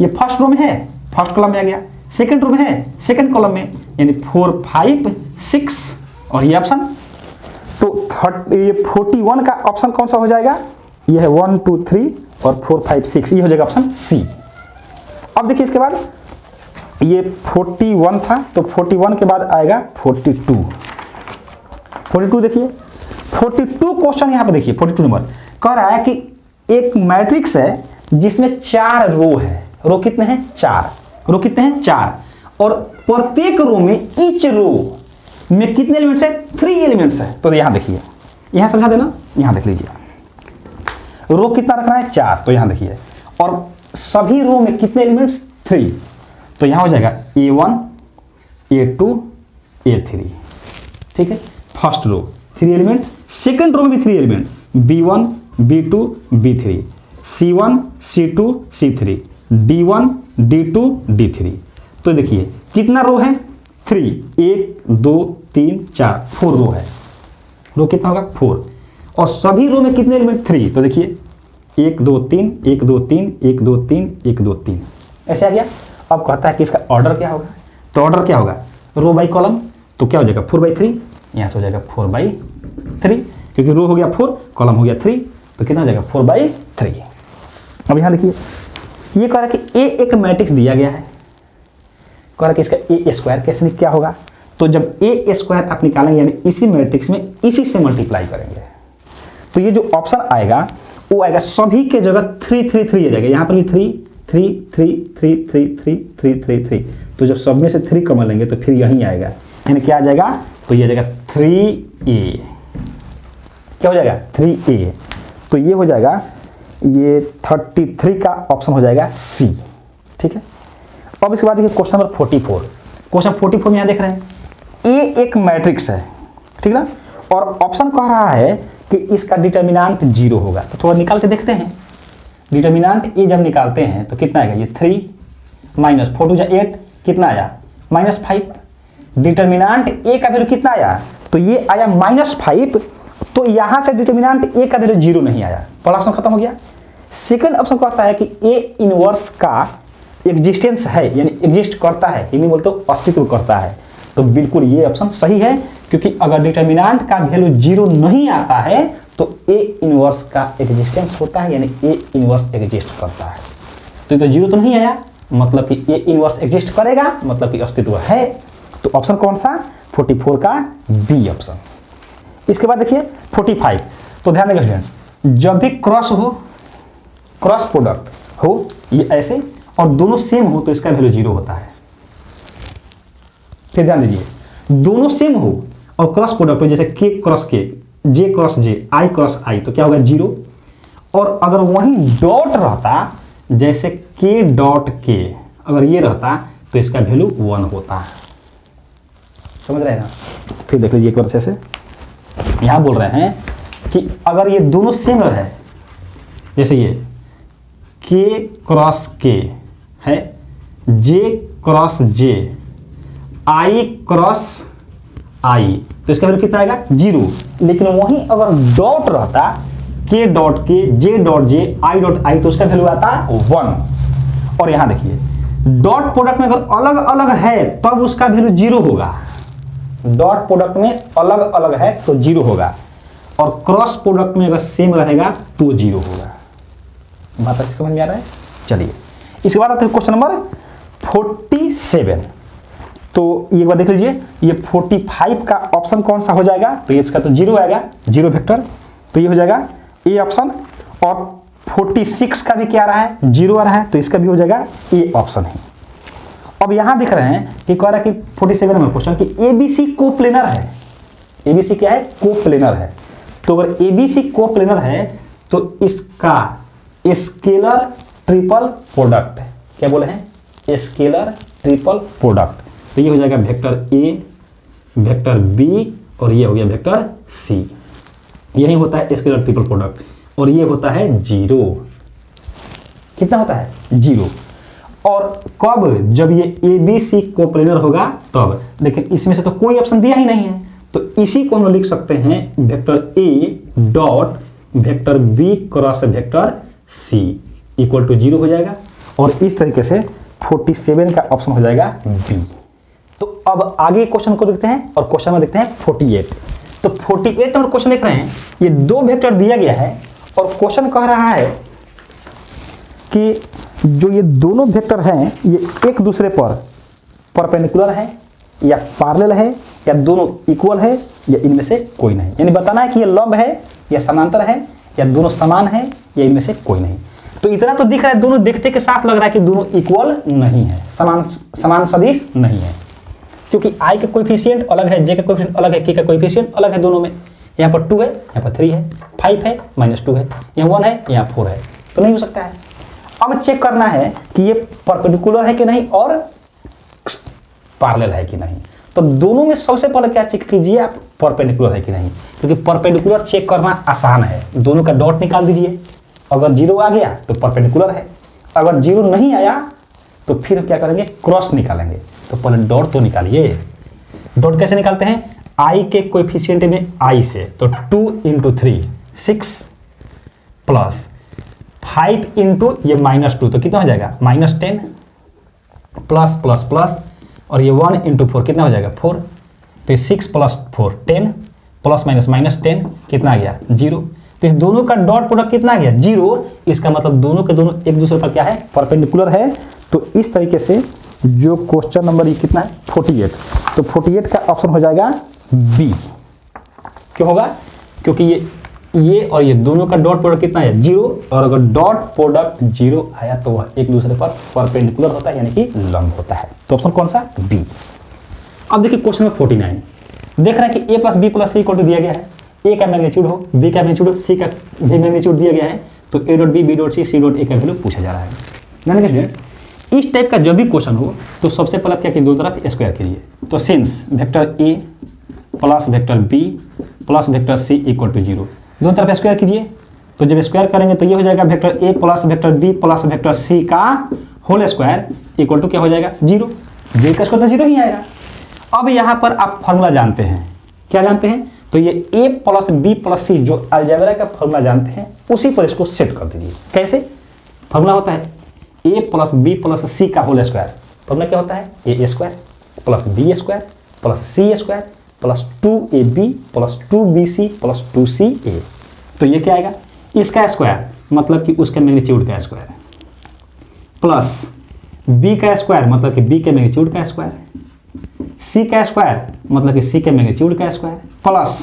ये फर्स्ट रो में है, फर्स्ट कॉलम में आ गया, सेकंड रो में है, सेकंड कॉलम में, यानी 4 5 6 और ये ऑप्शन। तो ये 41 का ऑप्शन कौन सा हो जाएगा? ये है 1 2 3 और 4 5 6, ये हो जाएगा ऑप्शन सी। अब देखिए इसके बाद ये 41 था, तो 41 के बाद आएगा 42 देखिए 42 क्वेश्चन यहाँ पे देखिए 42 नंबर कह रहा है कि एक मैट्रिक्स है जिसमें 4 रो है। रो कितने हैं? 4। और प्रत्येक रो में ईच रो में कितने एलिमेंट्स है? 3 एलिमेंट्स है। तो यहाँ देखिए, यहाँ समझा देना, यहाँ देख लीजिए रो कितना रखना है? 4। तो यहाँ देखिए, और सभी रो में कितने एलिमेंट्स? 3। तो यहाँ हो जाएगा A1 A2 A3, ठीक है। First row 3 element, second row में भी 3 element, B1 B2 B3, C1 C2 C3, D1 D2 D3। तो देखिए कितना रो है? 3, 1 2 3 4, 4 रो है। रो कितना होगा? 4। और सभी रो में कितने एलिमेंट? 3। तो देखिए 1 2 3 1 2 3 1 2 3 1 2 3, ऐसे आ गया। अब कहता है कि इसका ऑर्डर क्या होगा? तो ऑर्डर क्या होगा? रो बाई कॉलम। तो क्या हो जाएगा? 4/3, यहाँ से हो जाएगा 4/3, क्योंकि रो हो गया 4, कॉलम हो गया 3, तो कितना हो जाएगा? 4/3। अब यहाँ देखिए ये कह रहा है कि ए एक मैट्रिक्स दिया गया है, कह रहा है कि इसका ए स्क्वायर कैसे क्या होगा? तो जब ए स्क्वायर आप निकालेंगे यानी इसी मैट्रिक्स में इसी से मल्टीप्लाई करेंगे, तो ये जो ऑप्शन आएगा वो आएगा सभी के जगह 3 3 3 आ जाएगा। यहाँ पर भी 3 3 3 3 3 3 3 3 3, तो जब सब में से 3 कॉमन लेंगे तो फिर यहीं आएगा, यानी क्या आ जाएगा? तो ये आ जाएगा 3a। क्या हो जाएगा? 3a। तो ये हो जाएगा, ये 33 का ऑप्शन हो जाएगा सी, ठीक है। अब इसके बाद देखिए क्वेश्चन नंबर 44। क्वेश्चन 44 में यहाँ देख रहे हैं ए एक मैट्रिक्स है, ठीक है ना, और ऑप्शन कह रहा है कि इसका डिटर्मिनेंट 0 होगा। तो थोड़ा निकाल के देखते हैं। डिटर्मिनेंट ए जब निकालते हैं तो कितना आएगा? ये 3 माइनस 4 2 8, कितना आया? -5। डिटर्मिनेंट ए का वैल्यू कितना आया? तो ये आया -5। तो यहां से डिटर्मिनेंट ए का वैल्यू 0 नहीं आया, पहला ऑप्शन खत्म हो गया। सेकंड ऑप्शन कहता है कि ए इनवर्स का एग्जिस्टेंस है, यानी एग्जिस्ट करता है, हिंदी बोलते तो अस्तित्व करता है। तो बिल्कुल ये ऑप्शन सही है, क्योंकि अगर डिटर्मिनेंट का वैल्यू 0 नहीं आता है तो ए इनवर्स का एग्जिस्टेंस होता है, यानी ए इनवर्स एग्जिस्ट करता है। तो ये तो 0 तो नहीं आया, मतलब कि ए इनवर्स एग्जिस्ट करेगा, मतलब कि अस्तित्व है। तो ऑप्शन कौन सा? 44 का बी ऑप्शन। इसके बाद देखिए 45। तो ध्यान देगा स्टूडेंट्स, जब भी क्रॉस हो, क्रॉस प्रोडक्ट हो ये ऐसे और दोनों सेम हो तो इसका वैल्यू 0 होता है। फिर ध्यान दीजिए, दोनों सेम हो और क्रॉस प्रोडक्ट हो, जैसे के क्रॉस के, जे क्रॉस जे, आई क्रॉस आई, तो क्या होगा? 0। और अगर वहीं डॉट रहता, जैसे के डॉट के अगर ये रहता तो इसका वैल्यू 1 होता है। समझ रहे हैं ना? फिर देख लीजिए एक बार अच्छे से। यहाँ बोल रहे हैं कि अगर ये दोनों सिमिलर है, जैसे ये k क्रॉस k है, j cross j, i cross i, तो इसका वैल्यू कितना आएगा 0। लेकिन वहीं अगर डॉट रहता k dot k, j dot j, i dot i, तो उसका वैल्यू आता 1। और यहां देखिए डॉट प्रोडक्ट में अगर अलग अलग है तब उसका वैल्यू 0 होगा। डॉट प्रोडक्ट में अलग अलग है तो 0 होगा, और क्रॉस प्रोडक्ट में अगर सेम रहेगा तो 0 होगा। बात अच्छी समझ में आ रहा है? चलिए इसके बाद आते हैं क्वेश्चन नंबर 47। तो ये बात देख लीजिए, ये 45 का ऑप्शन कौन सा हो जाएगा, तो ये इसका तो 0 आएगा, 0 वेक्टर, तो ये हो जाएगा ए ऑप्शन। और 46 का भी क्या आ रहा है, 0 आ रहा है, तो इसका भी हो जाएगा ए ऑप्शन है। अब यहां देख रहे हैं कि कह रहा है कि 47 नंबर क्वेश्चन कि एबीसी कोप्लेनर है। एबीसी क्या है, कोप्लेनर है। तो अगर एबीसी कोप्लेनर है तो इसका स्केलर ट्रिपल प्रोडक्ट, क्या बोले हैं, स्केलर ट्रिपल प्रोडक्ट, तो ये हो जाएगा वेक्टर ए, वेक्टर बी, और ये हो गया वेक्टर सी। यही होता है स्केलर ट्रिपल प्रोडक्ट, और ये होता है 0। कितना होता है, 0। और कब, जब ये ए बी सी कोप्लेनर होगा तब। लेकिन इसमें से तो कोई ऑप्शन दिया ही नहीं है, तो इसी को हम लिख सकते हैं vector A dot vector b cross vector c equal to 0 हो जाएगा। और इस तरीके से 47 का ऑप्शन हो जाएगा बी। तो अब आगे क्वेश्चन को देखते हैं, और क्वेश्चन में देखते हैं 48। तो 48 नंबर क्वेश्चन देख रहे हैं, ये 2 वेक्टर दिया गया है और क्वेश्चन कह रहा है कि जो ये दोनों वेक्टर हैं ये एक दूसरे पर परपेंडिकुलर है या पैरेलल है या दोनों इक्वल है या इनमें से कोई नहीं। यानी बताना है कि ये लंब है या समांतर है या दोनों समान है या इनमें से कोई नहीं। तो इतना तो दिख रहा है, दोनों देखते के साथ लग रहा है कि दोनों इक्वल नहीं है, समान सदिश नहीं है, क्योंकि i का कोएफिशिएंट अलग है, j का कोएफिशिएंट अलग है, k का कोएफिशिएंट अलग है दोनों में। यहाँ पर 2 है, यहाँ पर 3 है, 5 है, -2 है, यहाँ 1 है, यहाँ 4 है, तो नहीं हो सकता है। अब चेक करना है कि ये परपेंडिकुलर है कि नहीं और पैरेलल है कि नहीं। तो दोनों में सबसे पहले क्या चेक कीजिए आप, परपेंडिकुलर है कि नहीं, क्योंकि परपेंडिकुलर चेक करना आसान है। दोनों का डॉट निकाल दीजिए, अगर 0 आ गया तो परपेंडिकुलर है, अगर 0 नहीं आया तो फिर क्या करेंगे, क्रॉस निकालेंगे। तो पहले डॉट तो निकालिए। डॉट कैसे निकालते हैं, i के कोएफिशिएंट में i से, तो 2 × 3 6 प्लस 5 इंटू ये -2, तो कितना हो जाएगा, -10 प्लस प्लस प्लस, और ये 1 × 4 कितना हो जाएगा 4, तो 6 + 4 10 प्लस माइनस -10 कितना आ गया 0। तो इस दोनों का डॉट प्रोडक्ट कितना आ गया 0। इसका मतलब दोनों के दोनों एक दूसरे पर क्या है, परपेंडिकुलर है। तो इस तरीके से जो क्वेश्चन नंबर ये कितना है 48, तो 48 का ऑप्शन हो जाएगा बी। क्यों होगा, क्योंकि ये और ये दोनों का डॉट प्रोडक्ट कितना है 0, और अगर डॉट प्रोडक्ट 0 आया तो वह एक दूसरे पर परपेंडिकुलर होता है, यानी कि लंब होता है। तो ऑप्शन कौन सा, बी। अब देखिए क्वेश्चन नंबर 49, देख रहे हैं कि a + b + c = दिया गया है, a का मैग्नीट्यूड हो, b का मैग्नीट्यूड हो, c का भी मैग्नीट्यूड दिया गया है, तो a.b, b.c, c.a का वैल्यू पूछा जा रहा है। यानी स्टूडेंट्स इस टाइप का जब भी क्वेश्चन हो तो सबसे पहले क्या कीजिए, दो तरफ स्क्वायर कीजिए। तो since vector a plus vector b plus vector c = 0, दोनों तरफ स्क्वायर कीजिए। तो जब स्क्वायर करेंगे तो ये हो जाएगा vector a plus vector b plus vector c का होल स्क्वायर इक्वल टू क्या हो जाएगा 0। j का स्क्वायर तो 0 ही आएगा। अब यहाँ पर आप फॉर्मूला जानते हैं, क्या जानते हैं, तो ये a plus b plus c जो अलजेब्रा का फॉर्मूला जानते हैं उसी पर इसको सेट कर दीजिए। कैसे फॉर्मूला होता है, a plus b plus c का होल स्क्वायर, फॉर्मूला क्या होता है, a square plus b square plus c square plus 2ab plus 2bc plus 2ca। तो ये क्या आएगा, इसका स्क्वायर मतलब कि उसके मैग्नीट्यूड का स्क्वायर, प्लस b का स्क्वायर मतलब कि b के मैग्नीट्यूड का स्क्वायर, c का स्क्वायर मतलब कि c के मैग्नीट्यूड का स्क्वायर, प्लस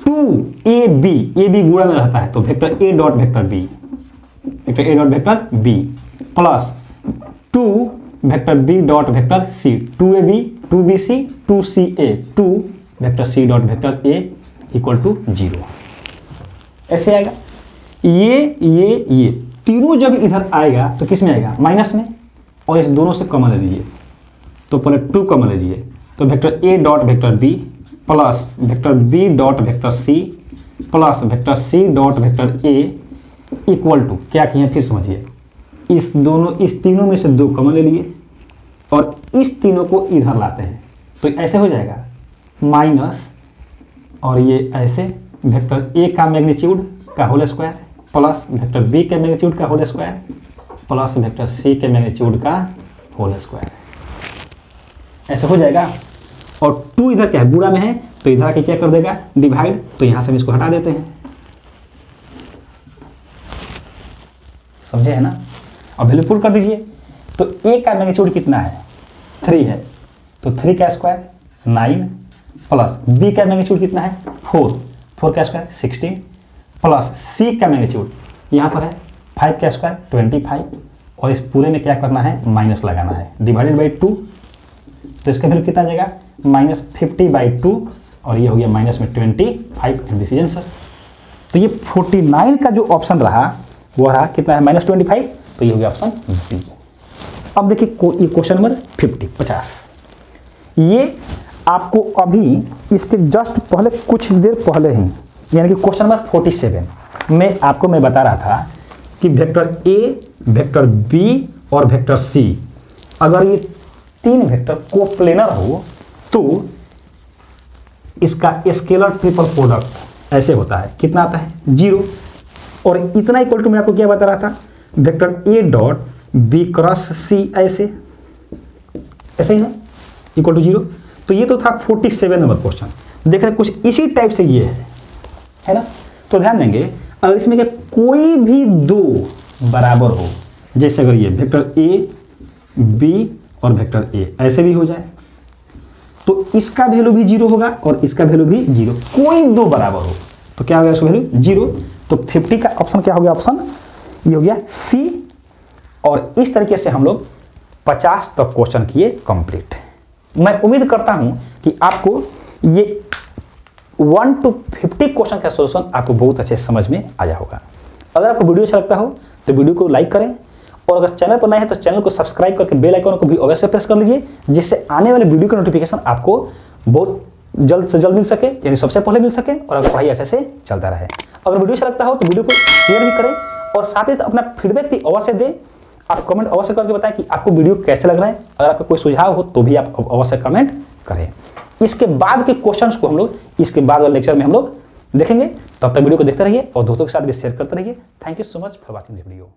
2ab, ab गुणा में रहता है तो vector a dot vector b, vector a dot vector b, plus 2 vector b dot vector c, 2ab 2bc 2ca 2 vector c dot vector a equal to 0। ऐसे आएगा। ये तीनों जब इधर आएगा तो किस में आएगा, माइनस में, और इस दोनों से कॉमन ले लीजिए। तो पहले 2 कॉमन लीजिए, तो vector a dot vector b plus vector b dot vector c plus vector c dot vector a equal to क्या किए फिर समझिए, इस तीनों में से 2 कॉमन ले लिए और इस तीनों को इधर लाते हैं तो ऐसे हो जाएगा माइनस, और ये ऐसे वेक्टर ए का मैग्नीट्यूड का whole square plus vector b के मैग्नीट्यूड का whole square plus vector c के मैग्नीट्यूड का होल स्क्वायर, ऐसे हो जाएगा। और 2 इधर क्या है, बुरा में है तो इधर आके क्या कर देगा डिवाइड, तो यहां से हम इसको हटा देते हैं, समझे है ना। अब वैल्यू पुट कर दीजिए, तो ए का मैग्नीट्यूड कितना है 3 है, तो 3 का स्क्वायर 9 प्लस बी का मैग्नीट्यूड कितना है 4 का स्क्वायर 16 प्लस सी का मैग्नीट्यूड यहाँ पर है 5 का स्क्वायर 25, और इस पूरे में क्या करना है माइनस लगाना है डिवाइडेड बाई 2, तो इसका वैल्यू कितना आ जाएगा -50/2, और ये हो गया माइनस में 25, दिस इज आंसर। तो ये 49 का जो ऑप्शन रहा वो रहा कितना है -25, तो ये हो गया ऑप्शन बी। अब देखिए क्वेश्चन नंबर 50, ये आपको अभी इसके जस्ट पहले कुछ देर पहले ही यानी कि क्वेश्चन नंबर 47 में आपको मैं बता रहा था कि वेक्टर ए, वेक्टर बी और वेक्टर सी अगर ये 3 वेक्टर कोप्लेनर हो तो इसका स्केलर ट्रिपल प्रोडक्ट ऐसे होता है, कितना आता है 0, और इतना इक्वल टू मैं आपको क्या बता रहा था वेक्टर ए डॉट बी क्रॉस सी ऐसे ही ना इक्वल टू 0। तो ये तो था 47 नंबर क्वेश्चन, देख रहे कुछ इसी टाइप से ये है ना। तो ध्यान देंगे अगर इसमें क्या कोई भी 2 बराबर हो, जैसे अगर ये वेक्टर ए बी और वेक्टर ए ऐसे भी हो जाए तो इसका वैल्यू भी 0 होगा और इसका वैल्यू भी 0, कोई 2 बराबर हो तो क्या हो गया इसका वैल्यू 0। तो 50 का ऑप्शन क्या हो गया, ऑप्शन ये हो गया सी। और इस तरीके से हम लोग 50 तक क्वेश्चन किए कंप्लीट। मैं उम्मीद करता हूं कि आपको ये 1 to 50 क्वेश्चन का सॉल्यूशन आपको बहुत अच्छे से समझ में आया होगा। अगर आपको वीडियो अच्छा लगता हो तो वीडियो को लाइक करें, और अगर चैनल पर नए हैं तो चैनल को सब्सक्राइब करके बेल आइकन को भी अवश्य प्रेस कर लीजिए, जिससे आने वाले वीडियो का नोटिफिकेशन आपको बहुत जल्द से जल्द मिल सके, यानी सबसे पहले मिल सके, और अगर पढ़ाई ऐसे से चलता रहे। अगर वीडियो अच्छा लगता हो तो वीडियो को शेयर भी करें और साथ ही अपना फीडबैक भी अवश्य दें। आप कमेंट अवश्य करके बताएं कि आपको वीडियो कैसे लग रहा है। अगर आपका कोई सुझाव हो तो भी आप अवश्य कमेंट करें। इसके बाद के क्वेश्चंस को हम लोग इसके बाद वाले लेक्चर में हम लोग देखेंगे। तब तक वीडियो को देखते रहिए और दोस्तों के साथ भी शेयर करते रहिए। Thank you so much for watching this video.